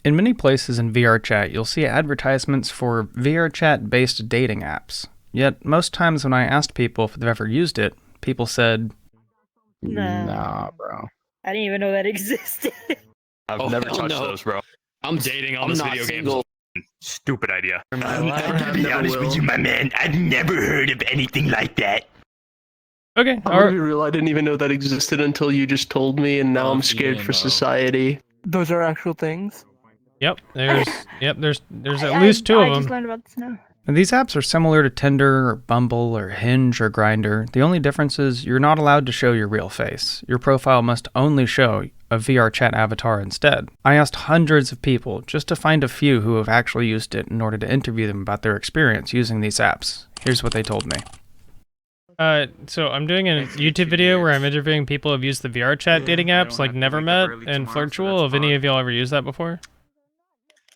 In many places in VRChat, you'll see advertisements for VRChat-based dating apps. Yet, most times when I asked people if they've ever used it, people said, Nah, bro. I didn't even know that existed. I've never touched those, bro. I'm dating on I'm this not video single. game. Stupid idea. To be honest with you, my man, I've never heard of anything like that. Okay, I'm gonna be real, I didn't even know that existed until you just told me, and now I'm scared for society. Those are actual things? Yep, there's at least two of them. I just learned about this now. And these apps are similar to Tinder or Bumble or Hinge or Grindr. The only difference is you're not allowed to show your real face. Your profile must only show a VRChat avatar instead. I asked hundreds of people just to find a few who have actually used it in order to interview them about their experience using these apps. Here's what they told me. So I'm doing a YouTube video where I'm interviewing people who've used the VRChat dating apps like Nevermet and Flirtual. Have any of y'all ever used that before?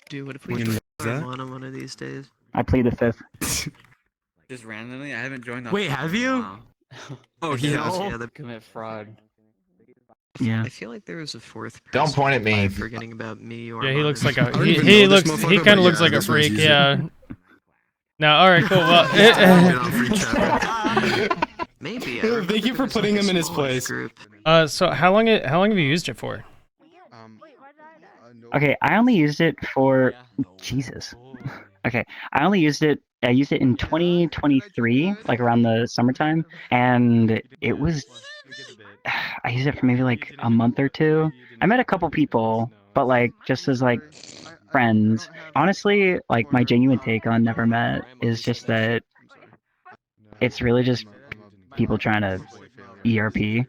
Dude, what if we can one of these days? I plead the fifth. Just randomly? I haven't joined that. Wait, have you? Oh, he has. Yeah, they commit fraud. Yeah. I feel like there was a fourth. Don't point at me. Forgetting about me or. Yeah, he looks like a he kind of looks like a freak. Yeah. No, all right, cool. Well, maybe. Thank you for putting him in his place. So how long have you used it for? Okay, I only used it for Jesus. Okay, I used it in 2023, like around the summertime, and it was I used it for maybe like a month or two. I met a couple people, but like just as like friends. Honestly, like my genuine take on Nevermet is just that it's really just people trying to ERP.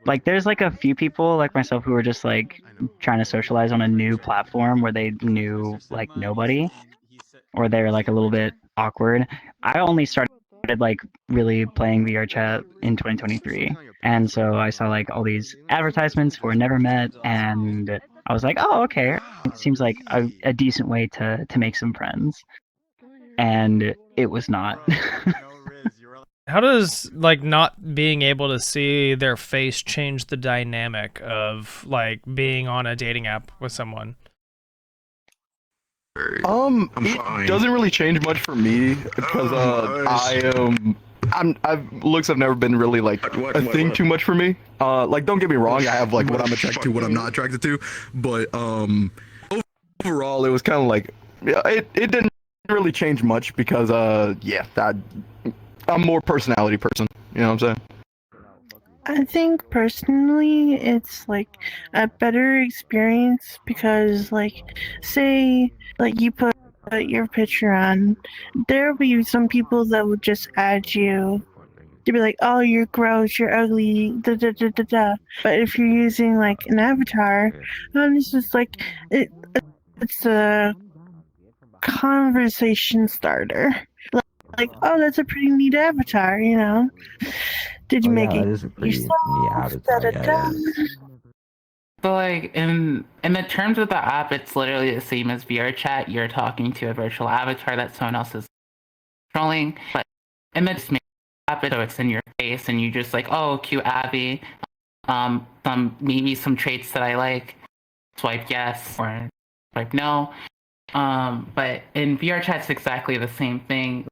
Like there's like a few people like myself who are just like trying to socialize on a new platform where they knew like nobody, or they're like a little bit awkward. I only started like really playing VRChat in 2023, and so I saw like all these advertisements for Nevermet, and I was like, oh, okay, it seems like a decent way to make some friends, and it was not. How does like not being able to see their face change the dynamic of like being on a dating app with someone? It doesn't really change much for me because looks have never been really like a thing too much for me. Like don't get me wrong, I have like what I'm attracted to, what I'm not attracted to, but overall it was kind of like it didn't really change much because I'm more personality person, you know what I'm saying? I think personally it's like a better experience because like say like you put your picture on, there'll be some people that would just add you to be like, oh, you're gross, you're ugly, da da da da da. But if you're using like an avatar, it's just like it's a conversation starter. Like, oh, that's a pretty neat avatar, you know? Did you make it yourself? Da, da, da. So like in the terms of the app, it's literally the same as VRChat. You're talking to a virtual avatar that someone else is controlling. But in the app, so it's in your face, and you just like, oh, cute Abby. Maybe some traits that I like. Swipe yes or swipe no. But in VRChat, it's exactly the same thing.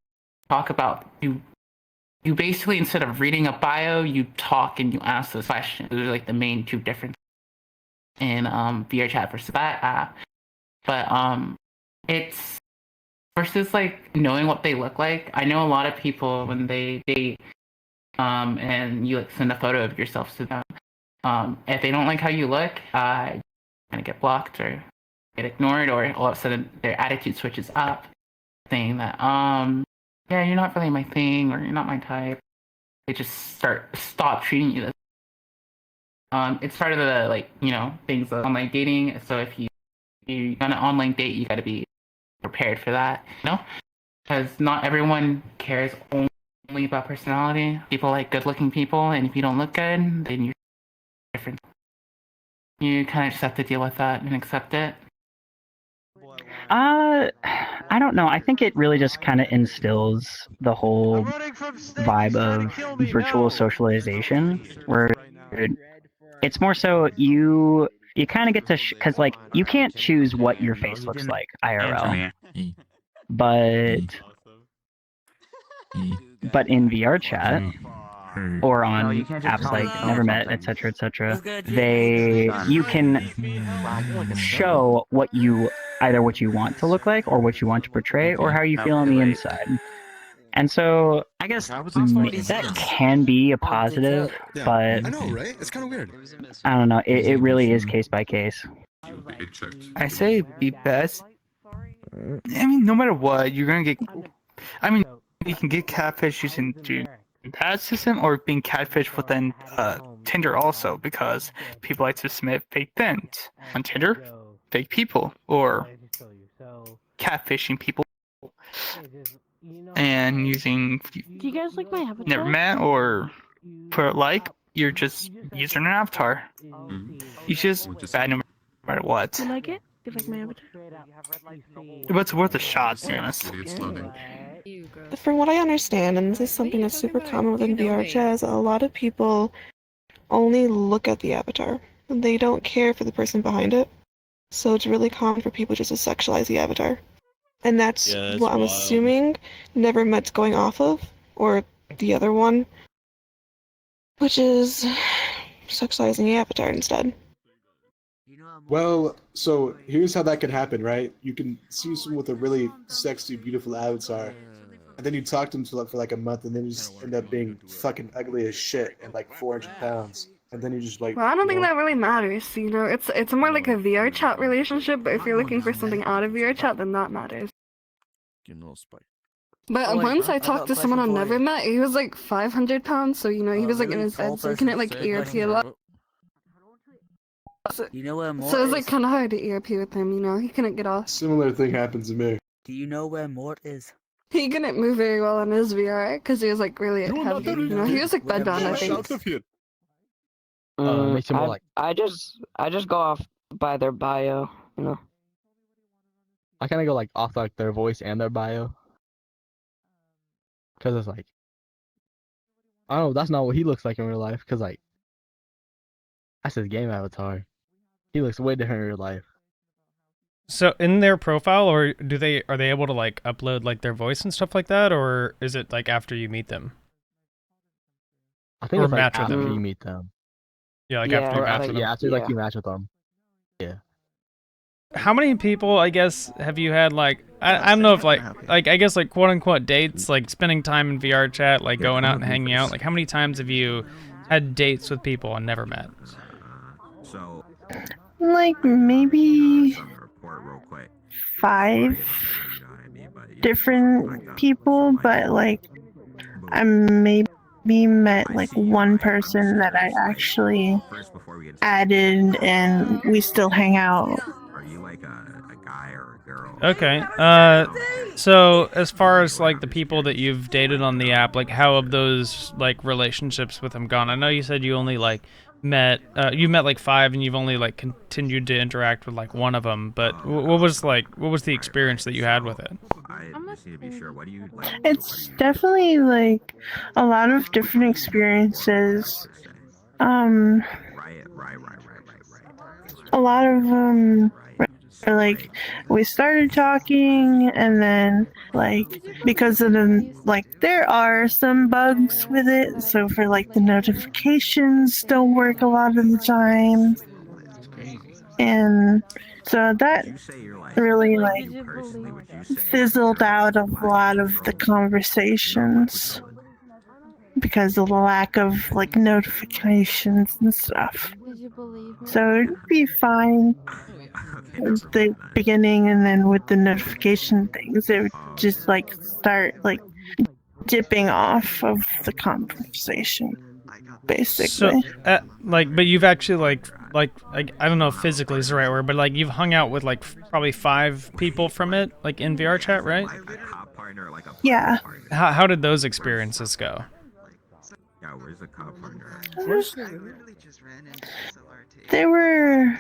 Talk about you basically, instead of reading a bio, you talk and you ask this question. Those are like the main two differences in VRChat versus that app. But it's versus like knowing what they look like. I know a lot of people when they date and you like send a photo of yourself to them. If they don't like how you look, you're gonna get blocked or get ignored, or all of a sudden their attitude switches up, saying that yeah, you're not really my thing, or you're not my type. They just stop treating you this. It's part of the like, you know, things of online dating. So if you're on an online date, you got to be prepared for that, you know, because not everyone cares only about personality. People like good-looking people, and if you don't look good, then you're different. You kind of just have to deal with that and accept it. I don't know. I think it really just kind of instills the whole vibe of virtual socialization, where it's more so you you kind of get to because like you can't choose what your face looks like IRL, but in VRChat or on apps like Nevermet, etc., you can show either what you want to look like or what you want to portray or how you feel on the inside. And so I guess that can be a positive, but I know, right? It's kind of weird. I don't know. It really is case by case. I say it'd be best. I mean, no matter what, you're gonna get. I mean, you can get catfish using that system or being catfish within Tinder also, because people like to submit fake things on Tinder, fake people, or catfishing people, and using Do you guys like my avatar? Nevermet or you're just using an avatar. You just bad no matter what. Do you like it? Do you like my avatar? But it's worth a shot, to be honest. From what I understand, and this is something that's super common within VRChat, is a lot of people only look at the avatar. They don't care for the person behind it. So it's really common for people just to sexualize the avatar. And that's what I'm assuming Nevermet's going off of, or the other one, which is sexualizing the avatar instead. Well, so here's how that could happen, right? You can see someone with a really sexy, beautiful avatar, and then you talk to them for like a month, and then you just end up being fucking ugly as shit and like 400 pounds. And then you just like. Well, I don't think that really matters. You know, it's more like a VRChat relationship. But if you're looking for something out of VRChat, then that matters. But once I talked to someone on Nevermet, he was like 500 pounds. So you know, he was like in his bed, so he couldn't like ERP a lot. So it was like kind of hard to ERP with him. You know, he couldn't get off. Similar thing happens to me. Do you know where Mort is? He couldn't move very well on his VR because he was like really heavy. You know, he was like bedbound, I think. I just go off by their bio, you know. I kind of go like off like their voice and their bio. Cause it's like, I don't know, that's not what he looks like in real life. Cause like, that's his game avatar. He looks way different in real life. So in their profile, or are they able to like upload like their voice and stuff like that, or is it like after you meet them? I think or it's like match with after them. you meet them. Yeah, like after you match with them. Yeah, after like you match with them. Yeah. How many people, I guess, have you had like I don't know if like I guess like quote unquote dates, like spending time in VRChat, like going out and hanging out? Like how many times have you had dates with people and never met? Like maybe 5 different people, but like I maybe met like one person that I actually added and we still hang out. Okay. So as far as like the people that you've dated on the app, like how have those like relationships with them gone? I know you said you only like met like 5 and you've only like continued to interact with like one of them, but what was the experience that you had with it? It's definitely like a lot of different experiences. A lot of like we started talking, and then like because of the like there are some bugs with it, so for like the notifications don't work a lot of the time, and so that really like fizzled out of a lot of the conversations because of the lack of like notifications and stuff. So it'd be fine at the beginning, and then with the notification things, it would just like start like dipping off of the conversation, basically. So, but you've actually like I don't know if physically is the right word, but like you've hung out with like probably 5 people from it, like in VRChat, right? Yeah. How did those experiences go? They were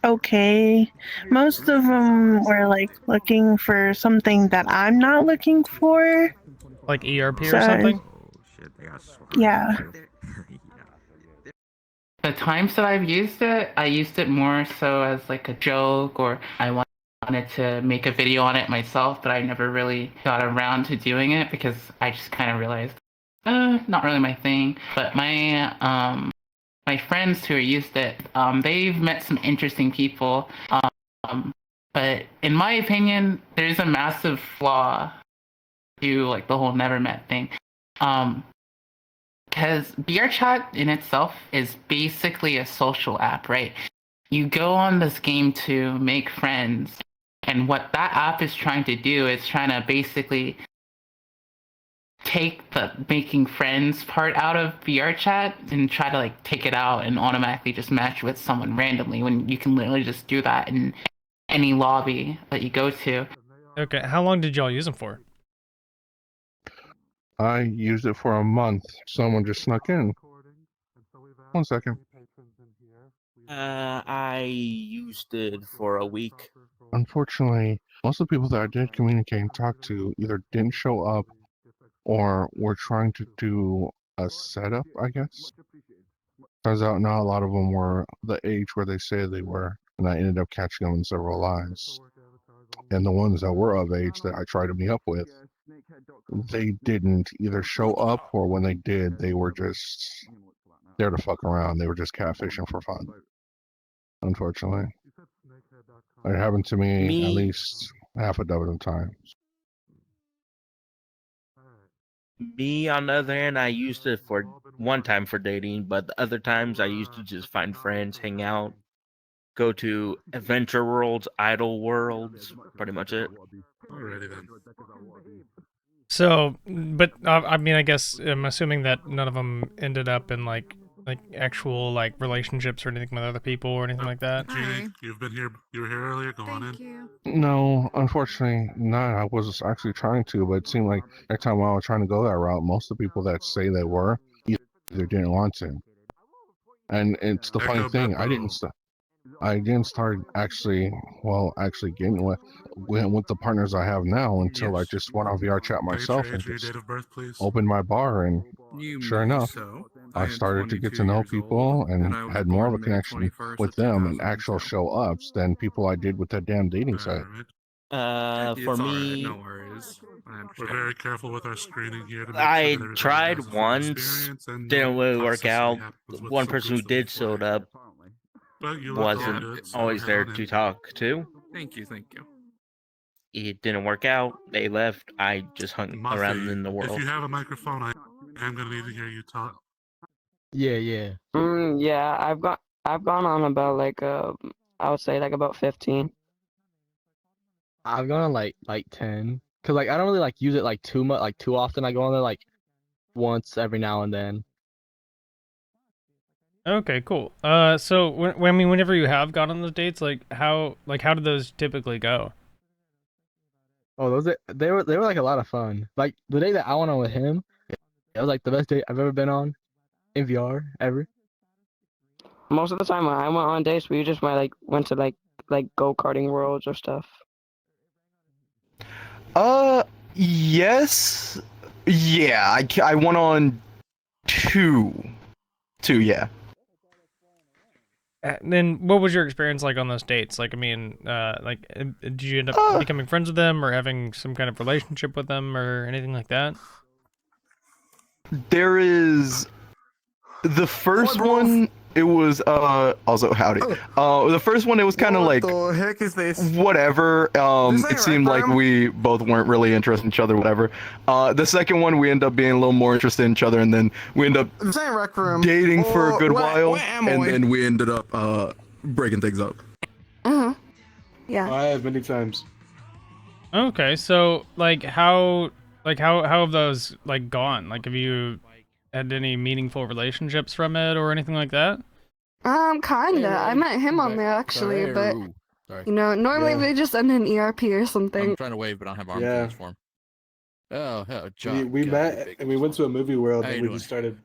okay. Most of them were like looking for something that I'm not looking for. Like ERP or something? Yeah. the times that I've used it, I used it more so as like a joke, or I wanted to make a video on it myself, but I never really got around to doing it because I just kind of realized, not really my thing. But my friends who used it, they've met some interesting people. But in my opinion, there's a massive flaw to like the whole Nevermet thing. Because VRChat in itself is basically a social app, right? You go on this game to make friends, and what that app is trying to do is trying to basically take the making friends part out of VRChat and try to like take it out and automatically just match with someone randomly when you can literally just do that in any lobby that you go to. Okay, how long did y'all use them for? I used it for a month. Someone just snuck in. 1 second. I used it for a week. Unfortunately, most of the people that I did communicate and talk to either didn't show up or were trying to do a setup, I guess. Turns out not a lot of them were the age where they say they were, and I ended up catching them in several lies. And the ones that were of age that I tried to meet up with, they didn't either show up, or when they did, they were just there to fuck around. They were just catfishing for fun. Unfortunately. It happened to me at least half a dozen times. Me, on the other hand, I used it for one time for dating, but the other times I used to just find friends, hang out, go to adventure worlds, idle worlds, pretty much it. Alrighty then. So, but I mean, I guess I'm assuming that none of them ended up in like actual like relationships or anything with other people or anything like that. Jeannie, you've been here. You were here earlier. Go on in. No, unfortunately not. I was actually trying to, but it seemed like every time I was trying to go that route, most of the people that say they were either didn't want to. And it's the funny thing, I didn't start actually getting with the partners I have now until I just went on VRChat myself and just opened my bar, and sure enough, I started to get to know people and had more of a connection with them and actual show ups than people I did with that damn dating site. For me, no worries. We're very careful with our screening here to make I sure that tried everybody has a full once, experience and didn't no really work toxicity out. happens with One so person who recently did showed up But you look all wasn't good, so always head there on to in. talk to. Thank you. It didn't work out. They left. I just hung around Muffy, in the if world. you have a microphone, I am gonna need to hear you talk. Yeah. Yeah, I've gone on about like I would say like about 15. I've gone on like 10, cause like I don't really like use it like too much, like too often. I go on there like once every now and then. Okay, cool. So I mean, whenever you have gone on those dates, how did those typically go? Oh, they were like a lot of fun. Like the day that I went on with him, it was like the best date I've ever been on in VR ever. Most of the time when I went on dates, we just went to like go-karting worlds or stuff. Yes. Yeah, I went on two, yeah. Then what was your experience like on those dates? Like, I mean, did you end up becoming friends with them or having some kind of relationship with them or anything like that? There is the first one. It was also howdy. The first one, it was kind of like, what the heck is this? Whatever. It seemed like we both weren't really interested in each other. Whatever. The second one, we end up being a little more interested in each other, and then we end up dating for a good while, and then we ended up breaking things up. Yeah. I have many times. Okay, so how have those like gone? Like, have you had any meaningful relationships from it or anything like that? Kinda. I met him on there actually, but you know, normally they just end in ERP or something. I'm trying to wave, but I don't have arm Yeah. for him. Oh, hell, John. We God, met and we went to a movie world How and you we doing? just started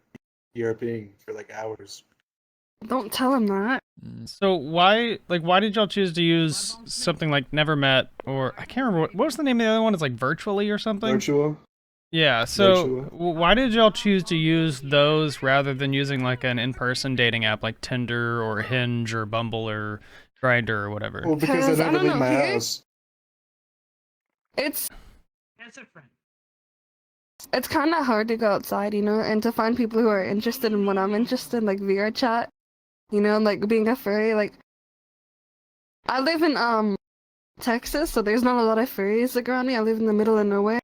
ERPing for like hours. Don't tell him that. So why did y'all choose to use something like Nevermet, or I can't remember what was the name of the other one? It's like Virtually or something? Virtual. Yeah, so why did y'all choose to use those rather than using like an in-person dating app like Tinder or Hinge or Bumble or Grindr or whatever? Well, because I never leave my house. It's kind of hard to go outside, and to find people who are interested in what I'm interested in, like VRChat, like being a furry. Like, I live in Texas, so there's not a lot of furries around me. I live in the middle of nowhere.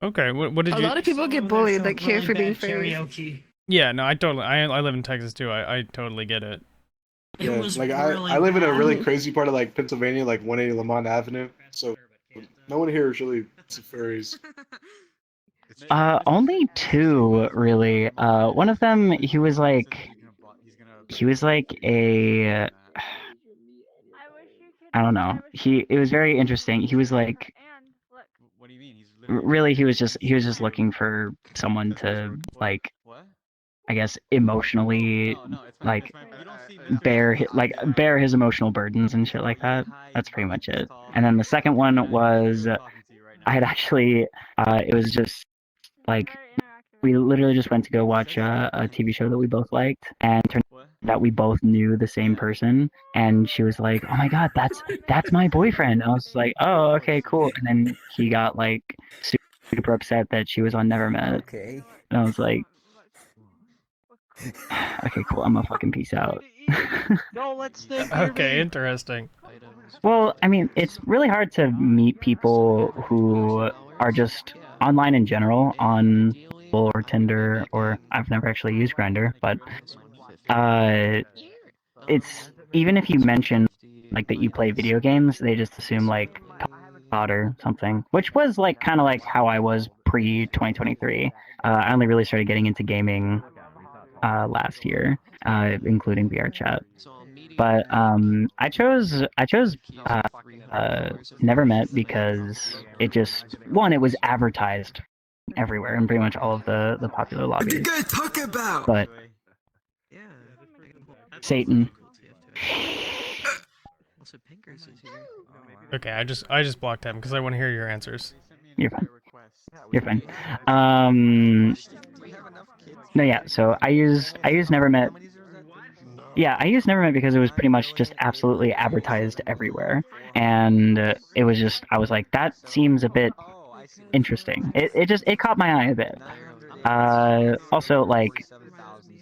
Okay, what did you? A lot of people get bullied like here for being furries. Yeah, no, I totally. I live in Texas too. I totally get it. Yeah, like I live in a really crazy part of like Pennsylvania, like 180 Lamont Avenue. So no one here is really into furries. Only two really. One of them, he was like a, I don't know. It was very interesting. He was like, really, he was just looking for someone to like, I guess emotionally like bear his emotional burdens and shit like that. That's pretty much it. And then the second one was, I had actually, it was just like, we literally just went to go watch a TV show that we both liked, and turned out we both knew the same person. And she was like, "Oh my god, that's my boyfriend." And I was like, "Oh, okay, cool." And then he got like super upset that she was on Nevermet. Okay. And I was like, "Okay, cool. I'm gonna fucking peace out." Okay, interesting. Well, I mean, it's really hard to meet people who are just online in general on Bumble or Tinder, or I've never actually used Grindr, but it's even if you mention like that you play video games, they just assume like COD or something, which was like kind of like how I was pre 2023. I only really started getting into gaming last year, including VRChat. But I chose Nevermet because it was advertised everywhere in pretty much all of the popular lobbies. What are you guys talking about? But Satan. Okay, I just blocked him because I want to hear your answers. You're fine. You're fine. No, yeah. So I used Nevermet. Yeah, I used Nevermet because it was pretty much just absolutely advertised everywhere, and it was just, I was like, that seems a bit interesting. It caught my eye a bit. Also, like,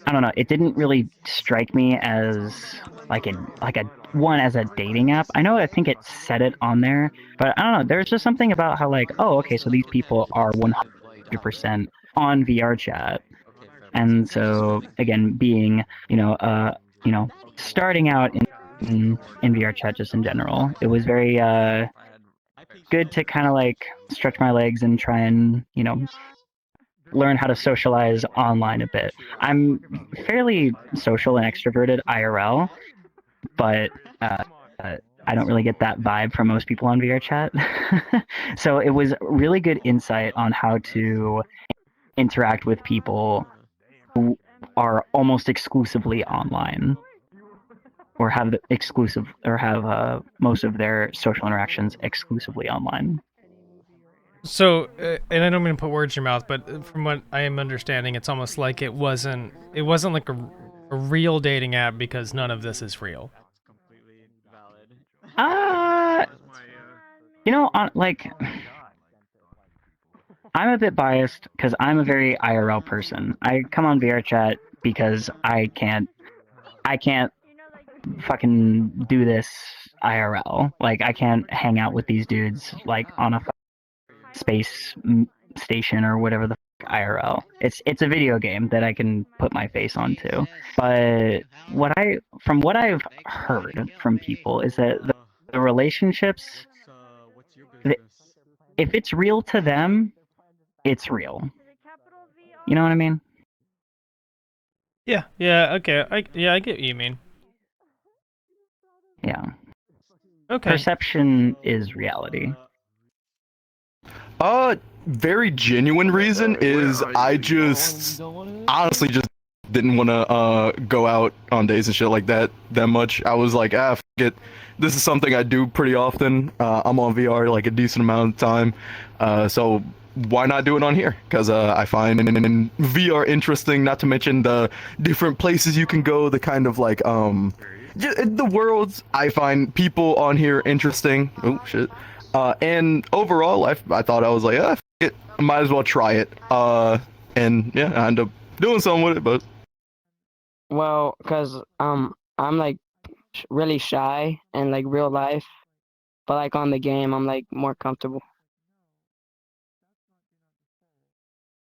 I don't know, it didn't really strike me as like a dating app. I think it said it on there, but I don't know. There's just something about how like, oh, okay, so these people are 100% on VRChat, and so again, being starting out in VRChat just in general, it was very good to kind of like stretch my legs and try and learn how to socialize online a bit. I'm fairly social and extroverted IRL, but I don't really get that vibe from most people on VRChat. So it was really good insight on how to interact with people who are almost exclusively online, or have most of their social interactions exclusively online. So, and I don't mean to put words in your mouth, but from what I am understanding, it's almost like it wasn't like a real dating app because none of this is real. Like, I'm a bit biased because I'm a very IRL person. I come on VRChat because I can't fucking do this IRL. Like, I can't hang out with these dudes like on a space station or whatever the IRL. It's a video game that I can put my face onto. But from what I've heard from people is that the relationships, if it's real to them, it's real. You know what I mean? Yeah, okay. I get what you mean. Yeah. Okay. Perception is reality. Very genuine reason is I just honestly just didn't want to go out on dates and shit like that much. I was like, f it. This is something I do pretty often. I'm on VR like a decent amount of time, so why not do it on here? Because I find VR interesting. Not to mention the different places you can go. The kind of like the worlds. I find people on here interesting. Oh shit. And overall, I thought I was like, f it. I might as well try it. And yeah, I ended up doing something with it, but. Well, cause I'm like really shy in like real life, but like on the game, I'm like more comfortable.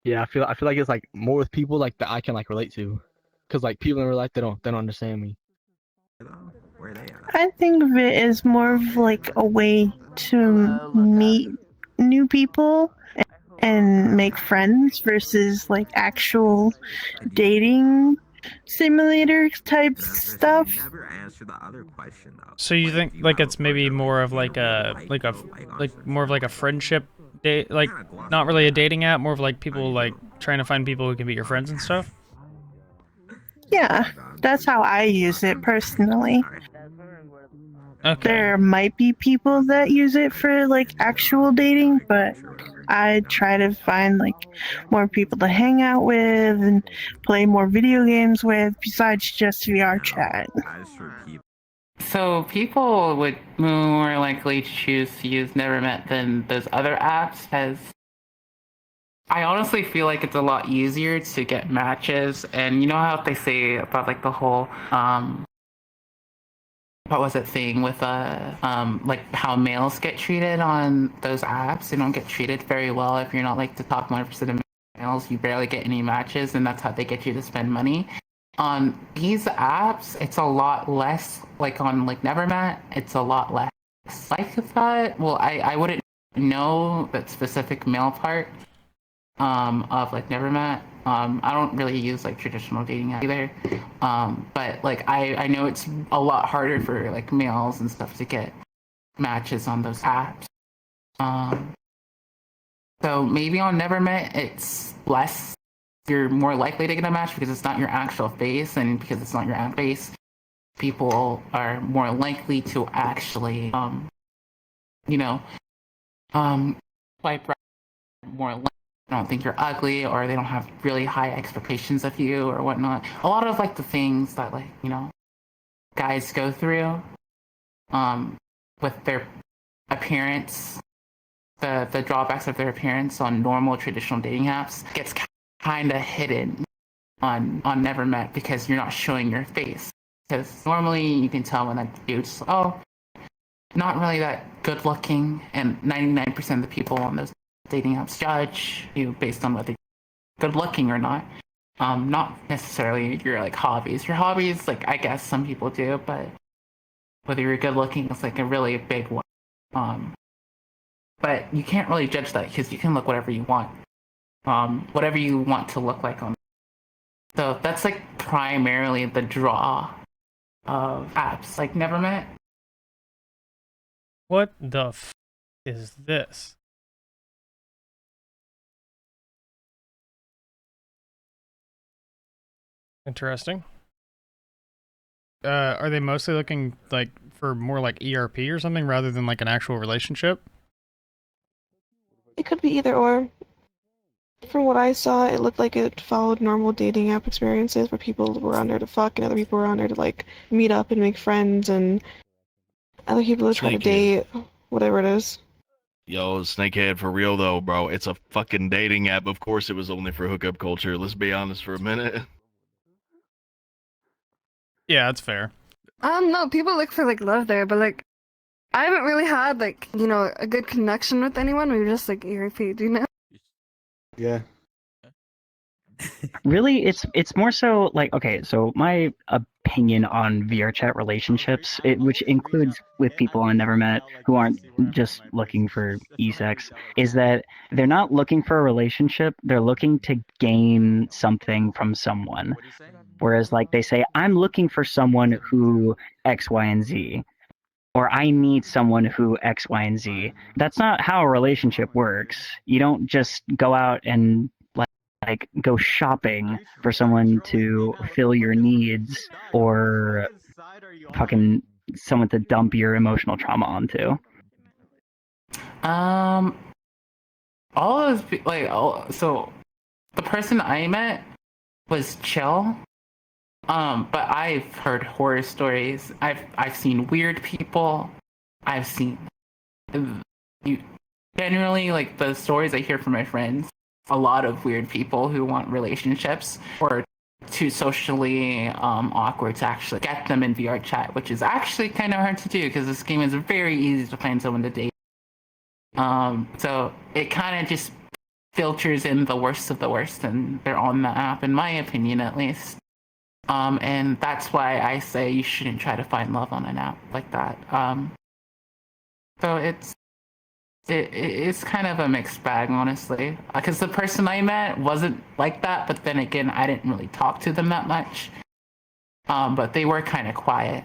Yeah, I feel like it's like more with people like that I can like relate to, cause like people in real life they don't understand me. I think of it as more of like a way to meet new people and make friends versus like actual dating simulator type stuff. So you think like it's maybe more of like more of like a friendship date, like not really a dating app, more of like people like trying to find people who can be your friends and stuff? Yeah, that's how I use it personally. Okay. There might be people that use it for like actual dating, but I try to find like more people to hang out with and play more video games with besides just VRChat. So people would more likely choose to use Nevermet than those other apps, as I honestly feel like it's a lot easier to get matches. And you know how they say about like the whole what was it thing with like how males get treated on those apps? They don't get treated very well if you're not like the top 1% of males. You barely get any matches, and that's how they get you to spend money. On these apps, it's a lot less. Like on like Nevermet, it's a lot less like that. Well, I wouldn't know that specific male part of like Nevermet. I don't really use like traditional dating app either. But like I know it's a lot harder for like males and stuff to get matches on those apps. So maybe on Nevermet it's less. You're more likely to get a match because it's not your actual face, and because it's not your actual face, people are more likely to actually swipe right more likely. I don't think you're ugly, or they don't have really high expectations of you or whatnot. A lot of like the things that like guys go through with their appearance, the drawbacks of their appearance on normal traditional dating apps gets kind of hidden on Nevermet because you're not showing your face. Because normally you can tell when that dude's not really that good looking, and 99% of the people on those dating apps judge you based on whether you're good looking or not. Not necessarily your like hobbies. Your hobbies, like I guess some people do, but whether you're good looking is like a really big one. But you can't really judge that because you can look whatever you want. Whatever you want to look like on. So that's like primarily the draw of apps like Nevermet. What the f is this? Interesting. Are they mostly looking like for more like ERP or something rather than like an actual relationship? It could be either or. From what I saw, it looked like it followed normal dating app experiences where people were on there to fuck and other people were on there to like meet up and make friends, and other people to try to date, whatever it is. Yo, Snakehead, for real though, bro. It's a fucking dating app. Of course it was only for hookup culture. Let's be honest for a minute. Yeah, that's fair. No, people look for like love there, but like I haven't really had like, a good connection with anyone. We were just like ERP, Yeah. Really, it's more so like, okay, so my opinion on VRChat relationships, which includes with people I never met who aren't just looking for e-sex, is that they're not looking for a relationship, they're looking to gain something from someone. Whereas like they say, I'm looking for someone who X, Y, and Z. Or I need someone who X, Y, and Z. That's not how a relationship works. You don't just go out and like like go shopping for someone to fill your needs or fucking someone to dump your emotional trauma onto? All those so the person I met was chill. But I've heard horror stories. I've seen weird people. I've seen generally like the stories I hear from my friends. A lot of weird people who want relationships or too socially awkward to actually get them in VRChat, which is actually kind of hard to do because this game is very easy to find someone to date. So it kind of just filters in the worst of the worst, and they're on the app, in my opinion, at least. And that's why I say you shouldn't try to find love on an app like that. So it's kind of a mixed bag, honestly. Because the person I met wasn't like that, but then again, I didn't really talk to them that much. But they were kind of quiet.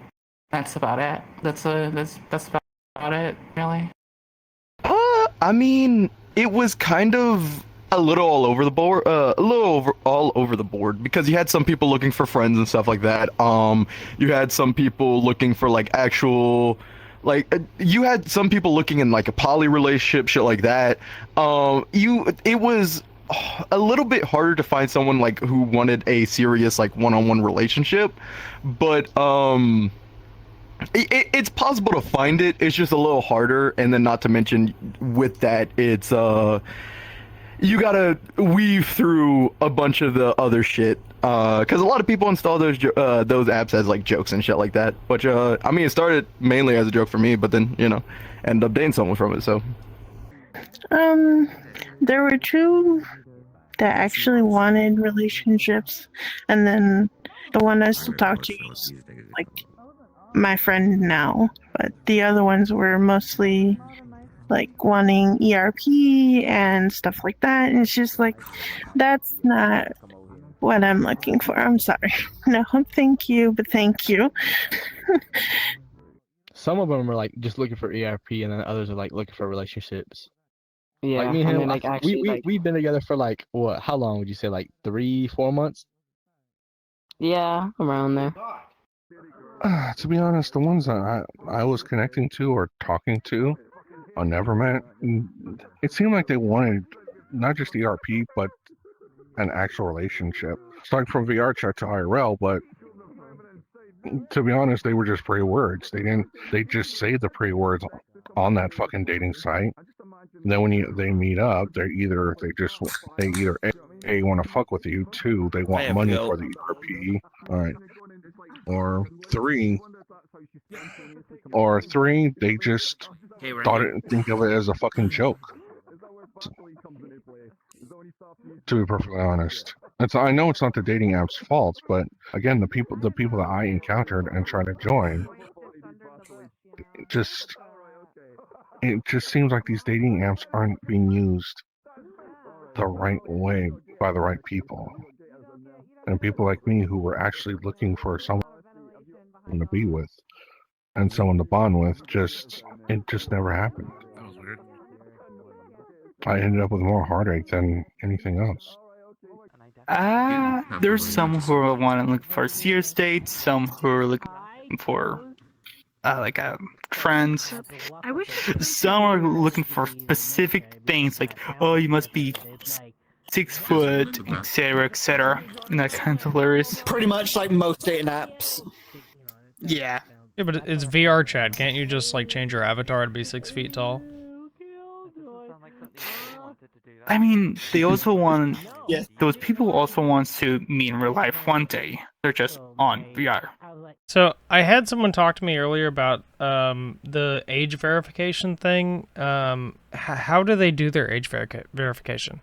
That's about it. That's about it, really. I mean, it was kind of a little all over the board, all over the board because you had some people looking for friends and stuff like that. You had some people looking for like actual, you had some people looking in like a poly relationship, shit like that. It was a little bit harder to find someone like who wanted a serious like one-on-one relationship, but it's possible to find it. It's just a little harder, and then not to mention with that, it's you gotta weave through a bunch of the other shit. Because a lot of people install those apps as like jokes and shit like that. Which I mean, it started mainly as a joke for me, but then ended up dating someone from it. So there were two that actually wanted relationships, and then the one I still talk to is like my friend now, but the other ones were mostly like wanting ERP and stuff like that, and it's just like that's not what I'm looking for. I'm sorry. No, thank you, but thank you. Some of them are like just looking for ERP, and then others are like looking for relationships. Yeah, like me and him, then, like, actually, we've been together for like what? How long would you say? Like 3-4 months? Yeah, around there. To be honest, the ones that I was connecting to or talking to on Nevermet, it seemed like they wanted not just ERP, but an actual relationship. It's like from VRChat to IRL, but to be honest, they were just pre-words. They just say the pre-words on that fucking dating site. And then when they meet up, they either A want to fuck with you, 2 they want money for the ERP, all right, or three they just think of it as a fucking joke. To be perfectly honest, I know it's not the dating app's fault, but again, the people that I encountered and tried to join, it just seems like these dating apps aren't being used the right way by the right people, and people like me who were actually looking for someone to be with and someone to bond with, it just never happened. That was weird. I ended up with more heartache than anything else. There's some who want to look for serious dates, some who are looking for friends. Some are looking for specific things like, oh, you must be 6 foot, etc., etc. And that kind of hilarious. Pretty much like most dating apps. Yeah. Yeah, but it's VRChat. Can't you just like change your avatar to be 6 feet tall? I mean, they also want. Yeah, those people also want to meet in real life one day. They're just on VR. So I had someone talk to me earlier about the age verification thing. How do they do their age verification?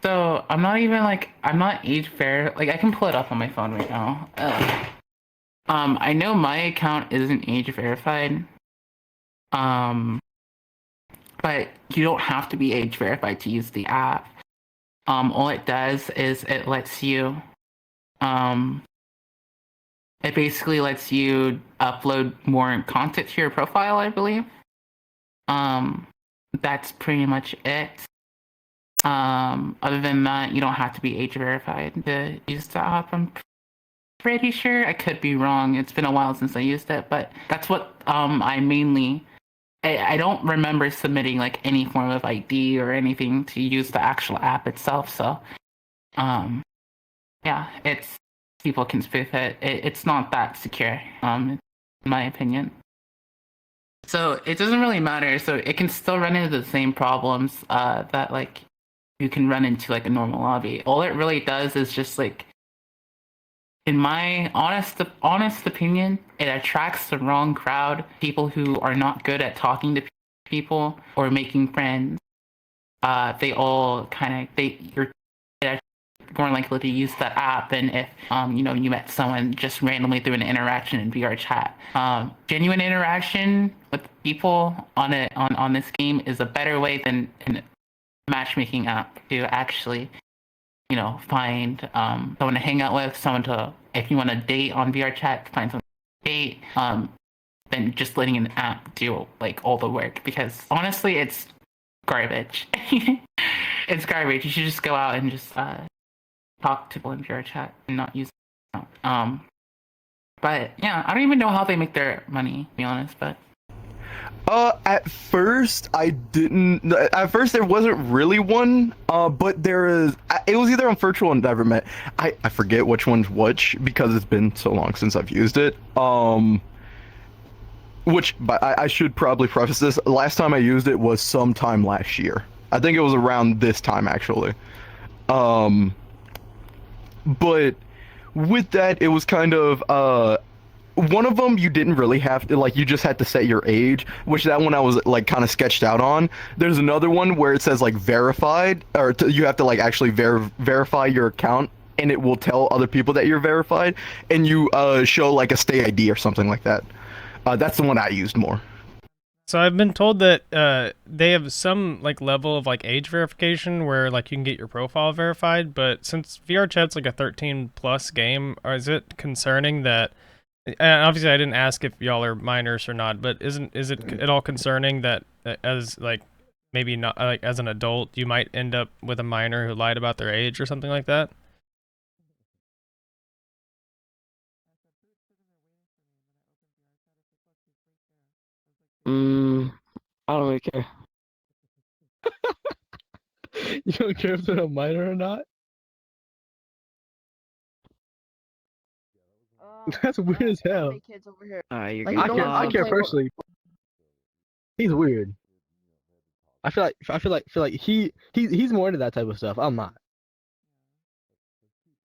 So I'm not age I can pull it up on my phone right now. I know my account isn't age verified. But you don't have to be age verified to use the app. All it does is it lets you, it basically lets you upload more content to your profile, I believe. That's pretty much it. Other than that, you don't have to be age verified to use the app. I'm pretty sure. I could be wrong. It's been a while since I used it, but that's what I mainly. I don't remember submitting like any form of ID or anything to use the actual app itself. So, yeah, it's people can spoof it. It's not that secure, in my opinion. So it doesn't really matter. So it can still run into the same problems that like you can run into like a normal lobby. All it really does is just like, in my honest opinion, it attracts the wrong crowd. People who are not good at talking to people or making friends. They all kind of you're more likely to use that app than if you met someone just randomly through an interaction in VRChat. Genuine interaction with people on this game is a better way than a matchmaking app to actually find someone to hang out with, someone to, if you want to date on VRChat, find someone to date, than just letting an app do like all the work, because honestly it's garbage. It's garbage. You should just go out and just talk to people in VRChat and not use it. But yeah, I don't even know how they make their money, to be honest, but At first I didn't. At first there wasn't really one. But there is. It was either on Virtual or Nevermet. I forget which one's which because it's been so long since I've used it. But I should probably preface this. Last time I used it was sometime last year. I think it was around this time actually. But with that, it was kind of one of them you didn't really have to, like, you just had to set your age, which that one I was like kind of sketched out on. There's another one where it says like verified, or you have to like actually verify your account, and it will tell other people that you're verified, and you show like a stay ID or something like that. That's the one I used more. So I've been told that they have some like level of like age verification where like you can get your profile verified, but since VRChat's like a 13 plus game, is it concerning that? Obviously, I didn't ask if y'all are minors or not, but is it at all concerning that as like maybe not like as an adult you might end up with a minor who lied about their age or something like that? I don't really care. You don't care if they're a minor or not? That's weird as hell. You're I care personally. He's weird. I feel like he's more into that type of stuff. I'm not.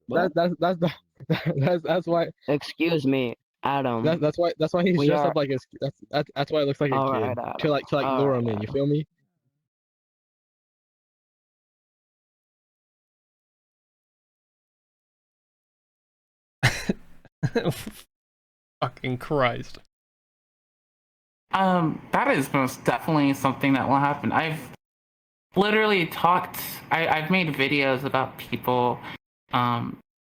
That's why. Excuse me, Adam. That's why he's dressed up like that's why it looks like a kid. Alright, Adam. To like lure him in. You feel me? Fucking Christ. That is most definitely something that will happen. I've literally I've made videos about people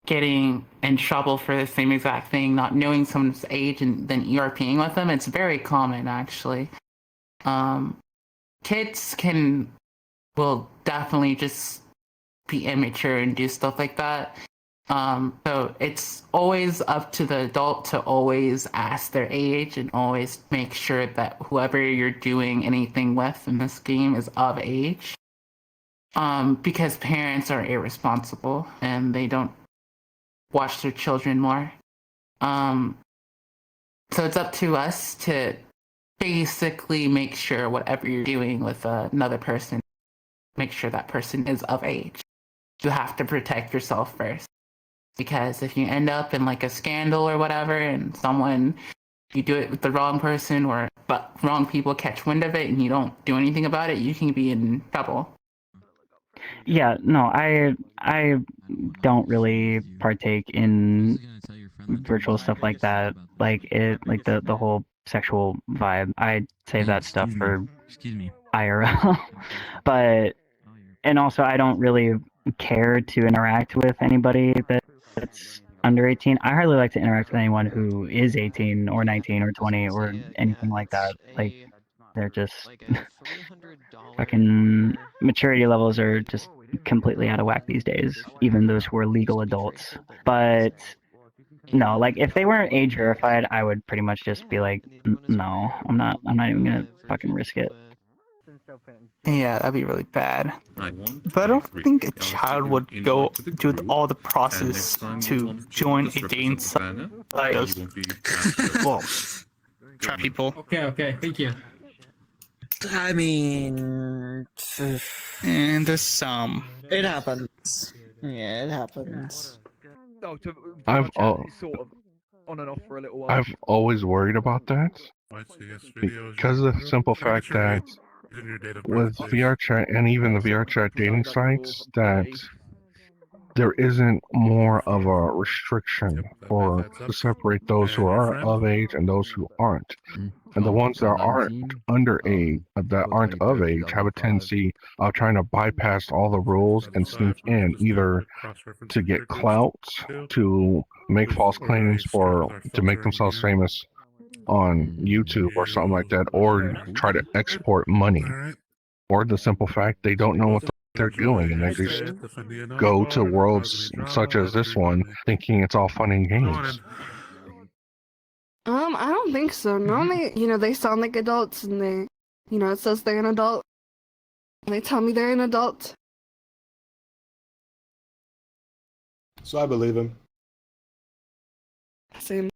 getting in trouble for the same exact thing, not knowing someone's age and then ERPing with them. It's very common, actually. Kids will definitely just be immature and do stuff like that. So it's always up to the adult to always ask their age and always make sure that whoever you're doing anything with in this game is of age. Because parents are irresponsible and they don't watch their children more. So it's up to us to basically make sure whatever you're doing with another person, make sure that person is of age. You have to protect yourself first. Because if you end up in like a scandal or whatever and you do it with the wrong person but wrong people catch wind of it and you don't do anything about it, you can be in trouble. Yeah, no, I don't really partake in virtual stuff like that. Like the whole sexual vibe. I save that stuff for IRL. But and also I don't really care to interact with anybody that's under 18. I hardly like to interact with anyone who is 18 or 19 or 20 or anything like that. Like They're just fucking maturity levels are just completely out of whack these days, even those who are legal adults. But no, like if they weren't age verified, I would pretty much just be like, no, I'm not even gonna fucking risk it. Yeah, that'd be really bad. But I don't think a child would go through all the process to join a dating site. Like those, well, trap people. Okay, thank you. I mean, And there's some. it happens. Yeah, it happens. I've sort of on and off for a little while. I've always worried about that because of the simple fact that with VRChat and even the VRChat dating sites, that there isn't more of a restriction to separate those who are of age and those who aren't. And the ones that aren't underage, that aren't of age, have a tendency of trying to bypass all the rules and sneak in, either to get clout, to make false claims to make themselves famous on YouTube or something like that, or try to export money. Or the simple fact they don't know what they're doing and they just go to worlds such as this one thinking it's all fun and games. I don't think so. Normally, they sound like adults and they, it says they're an adult. And they tell me they're an adult. So I believe him. Same.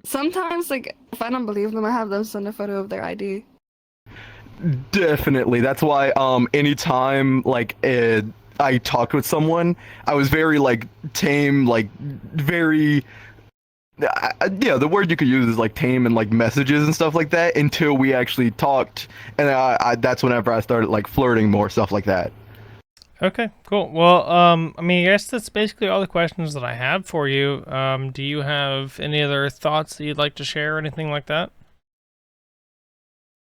Sometimes, if I don't believe them, I have them send a photo of their ID. Definitely. That's why anytime I talked with someone, I was very tame, very yeah, the word you could use is tame and messages and stuff like that until we actually talked, and that's whenever I started flirting more, stuff like that. Okay, cool. Well, I guess that's basically all the questions that I have for you. Do you have any other thoughts that you'd like to share or anything like that?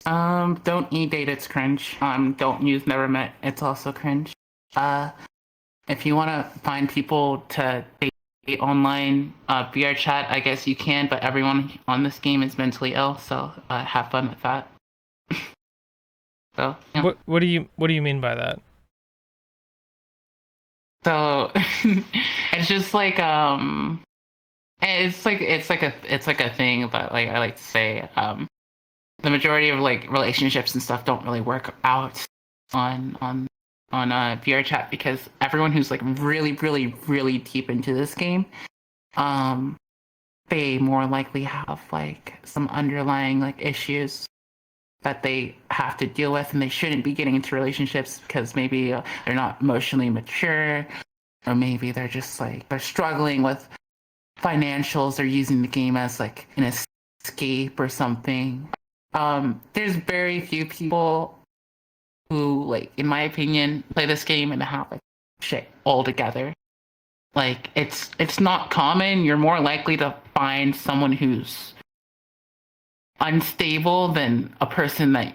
Don't e-date, it's cringe. Don't use Nevermet, it's also cringe. If you want to find people to date online, VRChat, I guess you can, but everyone on this game is mentally ill, so have fun with that. So, yeah. What do you mean by that? So it's just it's like a thing, but I like to say the majority of relationships and stuff don't really work out on VRChat because everyone who's really really really deep into this game, they more likely have some underlying issues that they have to deal with, and they shouldn't be getting into relationships because maybe they're not emotionally mature, or maybe they're just they're struggling with financials. They're using the game as an escape or something. There's very few people who, in my opinion, play this game and have shit all together. It's not common. You're more likely to find someone who's unstable than a person that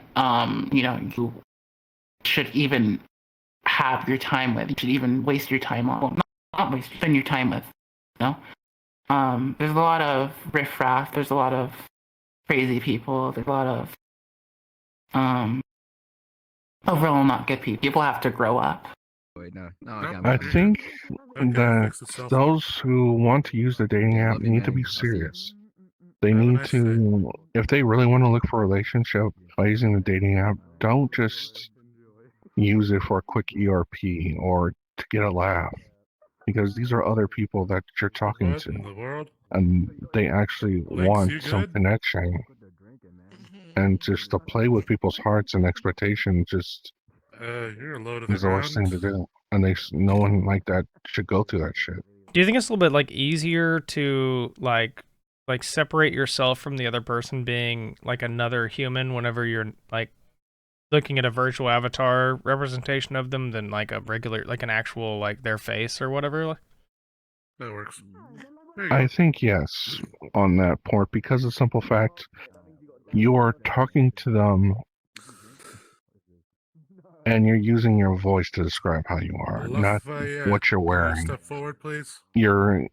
you should even have your time with. You should even waste your time on. Well, not waste, spend your time with. There's a lot of riffraff. There's a lot of crazy people. There's a lot of overall not good people. People have to grow up. I think that those who want to use the dating app need to be serious. They need to, if they really want to look for a relationship by using the dating app, don't just use it for a quick ERP or to get a laugh. Because these are other people that you're talking to. And they actually want some connection. And just to play with people's hearts and expectations just is the worst thing to do. And no one like that should go through that shit. Do you think it's a little bit easier to separate yourself from the other person being another human whenever you're looking at a virtual avatar representation of them than a regular an actual their face or whatever? That works. I think yes on that point, because of the simple fact you are talking to them and you're using your voice to describe how you are, not what you're wearing. Step forward, please. Your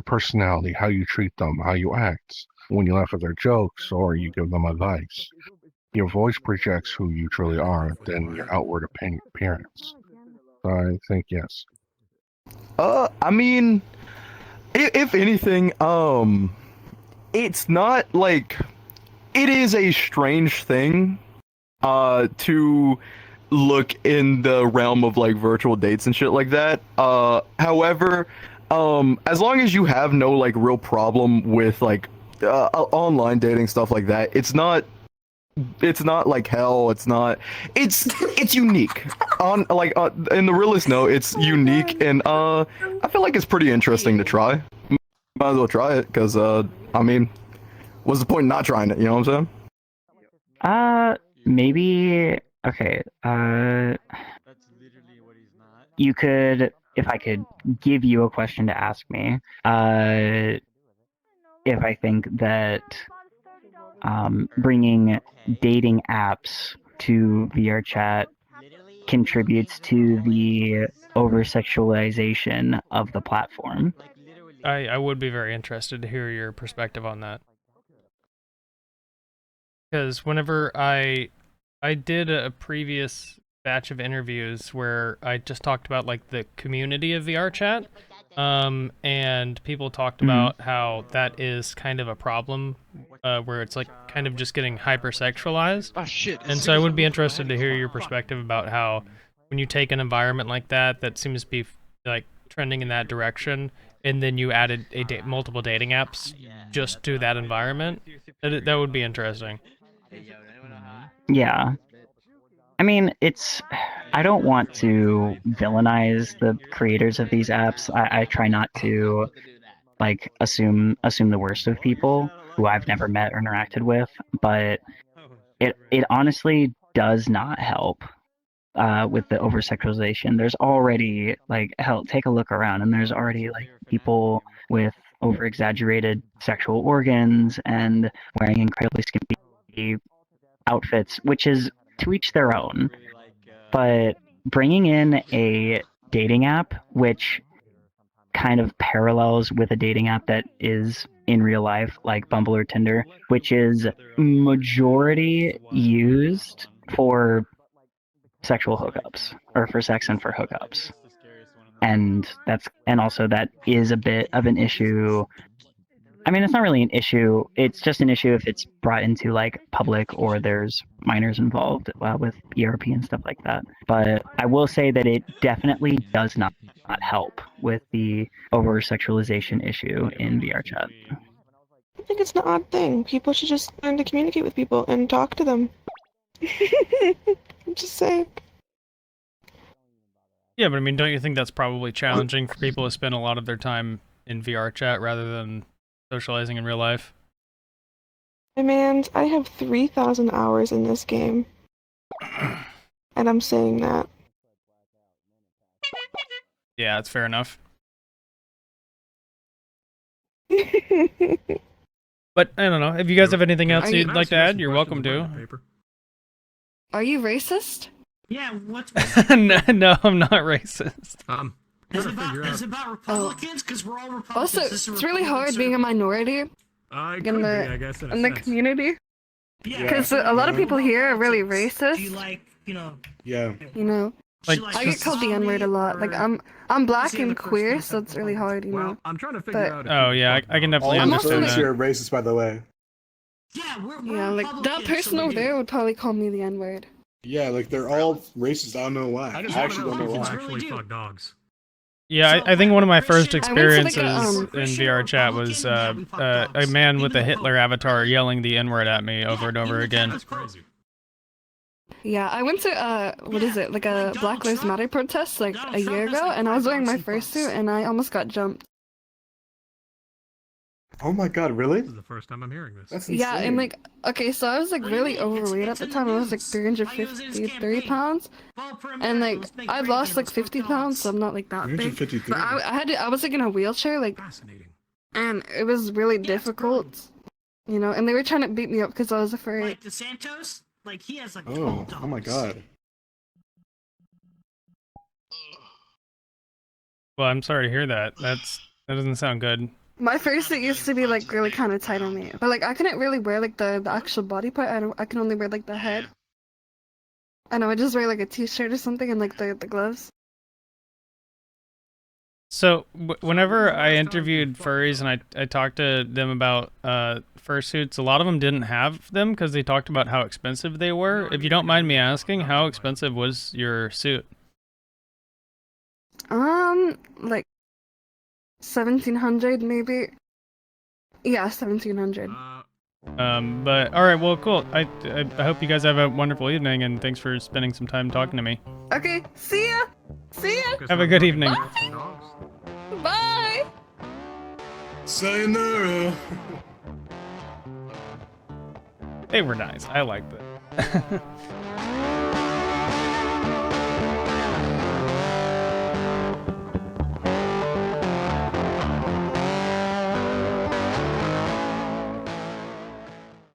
personality, how you treat them, how you act when you laugh at their jokes or you give them advice. your voice projects who you truly are than your outward appearance. So I think yes. I mean, if anything, it's not like it is a strange thing, to look in the realm of like virtual dates and shit like that. However, as long as you have no like real problem with like online dating stuff like that, it's not like hell. It's unique. On like in the realest note, it's unique, and I feel like it's pretty interesting to try. Might as well try it, because I mean, what's the point in not trying it? You know what I'm saying? Maybe okay. You could, if I could give you a question to ask me, if I think that bringing dating apps to VRChat contributes to the over-sexualization of the platform. I would be very interested to hear your perspective on that. Because whenever I did a previous batch of interviews where I just talked about like the community of VRChat, and people talked about how that is kind of a problem, where it's like kind of just getting hypersexualized. Oh shit! And so I would be interested to hear your perspective about how when you take an environment like that seems to be like trending in that direction, and then you added multiple dating apps just to that environment, that would be interesting. Yeah. I mean, I don't want to villainize the creators of these apps. I try not to like assume the worst of people who I've never met or interacted with, but it honestly does not help with the over-sexualization. There's already like hell, take a look around, and there's already like people with over-exaggerated sexual organs and wearing incredibly skimpy outfits, which is to each their own. But bringing in a dating app, which kind of parallels with a dating app that is in real life, like Bumble or Tinder, which is majority used for sexual hookups, or for sex and for hookups. And also that is a bit of an issue. I mean, it's not really an issue. It's just an issue if it's brought into like public or there's minors involved with ERP and stuff like that. But I will say that it definitely does not help with the over-sexualization issue in VRChat. I think it's an odd thing. People should just learn to communicate with people and talk to them. I'm just saying. Yeah, but I mean, don't you think that's probably challenging for people to spend a lot of their time in VRChat rather than socializing in real life? Hey man, I have 3,000 hours in this game. And I'm saying that. Yeah, that's fair enough. But I don't know. If you guys have anything else you'd like to add, you're welcome to. Are you racist? Yeah, what's No, I'm not racist. Is it about Republicans? Because we're all Republicans. Also, it's really hard being a minority in the community. Yeah. Because a lot of people here are really racist. Do you like, Yeah. You know, like, I get called the N-word a lot. Like I'm black and queer, so it's really hard, you know. I'm trying to figure out. Oh yeah, I can definitely All understand Americans that. here are racist, by the way. Yeah, like that person over there would probably call me the N-word. Yeah, like they're all racist. I don't know why. I actually don't know why. Actually fuck dogs. Yeah, I think one of my first experiences like in VRChat was a man with a Hitler avatar yelling the N-word at me over and over again. That's crazy. Yeah, I went to what is it, like a Black Lives Matter protest like a year ago, and I was wearing my fursuit, and I almost got jumped. Oh my god, really? This is the first time I'm hearing this. That's insane. Yeah, and like, okay, so I was like really overweight at the time. I was like 353 pounds, and like I've lost like 50 pounds, so I'm not like that big. 353. But I was like in a wheelchair, like, and it was really difficult, you know. And they were trying to beat me up because I was afraid. Like DeSantos? Like he has like Oh my god. Well, I'm sorry to hear that. That doesn't sound good. My fursuit used to be like really kind of tight on me, but like I couldn't really wear like the actual body part. I can only wear like the head, and I would just wear like a t-shirt or something and like the gloves. So whenever I interviewed furries and I talked to them about fursuits, a lot of them didn't have them because they talked about how expensive they were. If you don't mind me asking, how expensive was your suit? Like 1,700 maybe. Yeah, 1,700. But all right, well, cool. I hope you guys have a wonderful evening, and thanks for spending some time talking to me. Okay, see ya. See ya. Have a good evening. Bye. Sayonara. They were nice. I liked it.